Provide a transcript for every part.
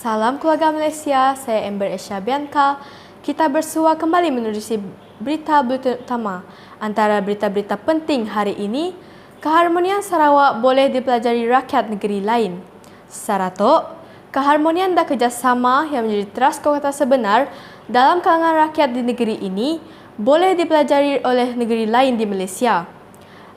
Salam keluarga Malaysia, saya Amber Esha Bianca. Kita bersua kembali menerusi berita bulletin utama. Antara berita-berita penting hari ini, keharmonian Sarawak boleh dipelajari rakyat negeri lain. Saratok, keharmonian dan kerjasama yang menjadi teras kekuatan sebenar dalam kalangan rakyat di negeri ini boleh dipelajari oleh negeri lain di Malaysia.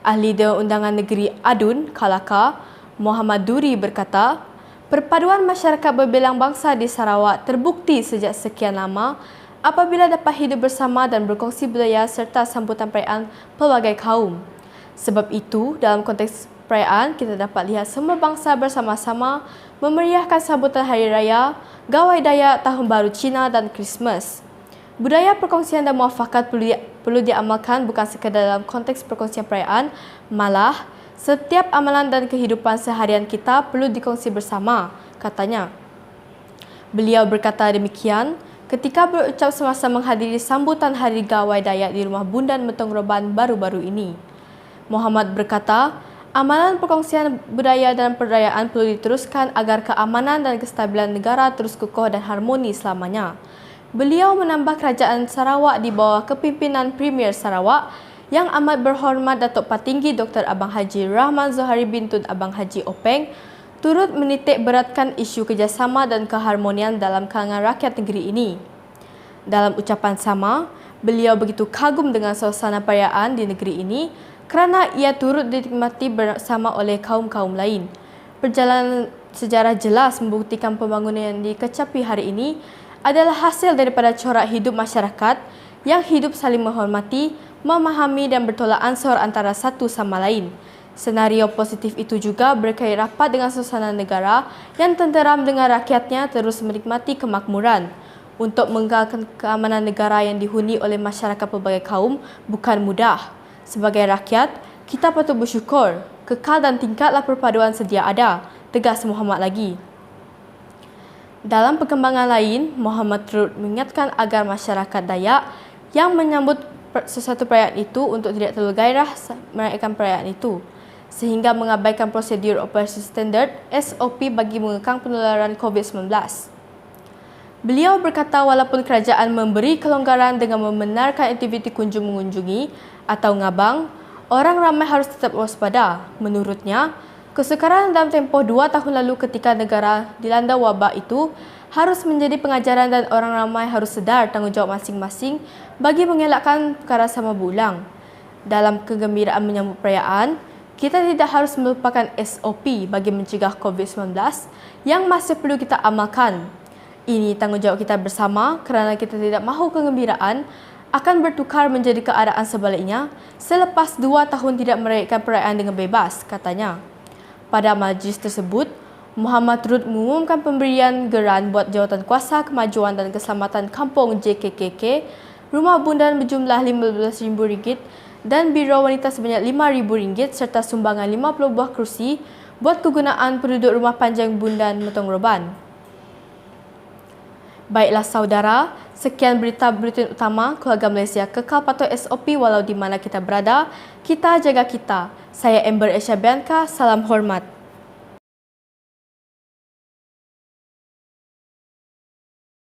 Ahli Dewan Undangan Negeri Adun, Kalaka, Muhammad Duri berkata, perpaduan masyarakat berbelang bangsa di Sarawak terbukti sejak sekian lama apabila dapat hidup bersama dan berkongsi budaya serta sambutan perayaan pelbagai kaum. Sebab itu, dalam konteks perayaan, kita dapat lihat semua bangsa bersama-sama memeriahkan sambutan Hari Raya, Gawai Dayak, Tahun Baru Cina dan Krismas. Budaya perkongsian dan muafakat perlu diamalkan bukan sekadar dalam konteks perkongsian perayaan, malah setiap amalan dan kehidupan seharian kita perlu dikongsi bersama, katanya. Beliau berkata demikian ketika berucap semasa menghadiri sambutan Hari Gawai Dayak di Rumah Bundan Metong Roban baru-baru ini. Muhammad berkata, amalan perkongsian budaya dan perayaan perlu diteruskan agar keamanan dan kestabilan negara terus kukuh dan harmoni selamanya. Beliau menambah kerajaan Sarawak di bawah kepimpinan Premier Sarawak yang amat berhormat Datuk Patinggi Dr. Abang Haji Rahman Zohari bin Tun Abang Haji Openg turut menitik beratkan isu kerjasama dan keharmonian dalam kalangan rakyat negeri ini. Dalam ucapan sama, beliau begitu kagum dengan suasana perayaan di negeri ini kerana ia turut dinikmati bersama oleh kaum-kaum lain. Perjalanan sejarah jelas membuktikan pembangunan yang dikecapi hari ini adalah hasil daripada corak hidup masyarakat yang hidup saling menghormati, memahami dan bertolak ansur antara satu sama lain. Senario positif itu juga berkait rapat dengan suasana negara yang tenteram dengan rakyatnya terus menikmati kemakmuran. Untuk menggalakkan keamanan negara yang dihuni oleh masyarakat pelbagai kaum bukan mudah. Sebagai rakyat, kita patut bersyukur. Kekal dan tingkatlah perpaduan sedia ada, tegas Muhammad lagi. Dalam perkembangan lain, Muhammad turut mengingatkan agar masyarakat Dayak yang menyambut sesuatu perayaan itu untuk tidak terlalu gairah merayakan perayaan itu sehingga mengabaikan prosedur operasi standard SOP bagi mengekang penularan COVID-19. Beliau berkata walaupun kerajaan memberi kelonggaran dengan membenarkan aktiviti kunjung mengunjungi atau ngabang, orang ramai harus tetap waspada. Menurutnya, kesukaran dalam tempoh 2 tahun lalu ketika negara dilanda wabak itu harus menjadi pengajaran dan orang ramai harus sedar tanggungjawab masing-masing bagi mengelakkan perkara sama berulang. Dalam kegembiraan menyambut perayaan, kita tidak harus melupakan SOP bagi mencegah COVID-19 yang masih perlu kita amalkan. Ini tanggungjawab kita bersama kerana kita tidak mahu kegembiraan akan bertukar menjadi keadaan sebaliknya selepas 2 tahun tidak merayakan perayaan dengan bebas, katanya. Pada majlis tersebut, Muhammad turut mengumumkan pemberian geran buat Jawatan Kuasa Kemajuan dan Keselamatan Kampung JKKK, Rumah Bundan berjumlah RM15,000 dan Biro Wanita sebanyak RM5,000 serta sumbangan 50 buah kerusi buat kegunaan penduduk Rumah Panjang Bundan Metong Roban. Baiklah saudara, sekian berita bulletin utama keluarga Malaysia. Kekal patuh SOP walau di mana kita berada, kita jaga kita. Saya Amber Esha Bianca, salam hormat.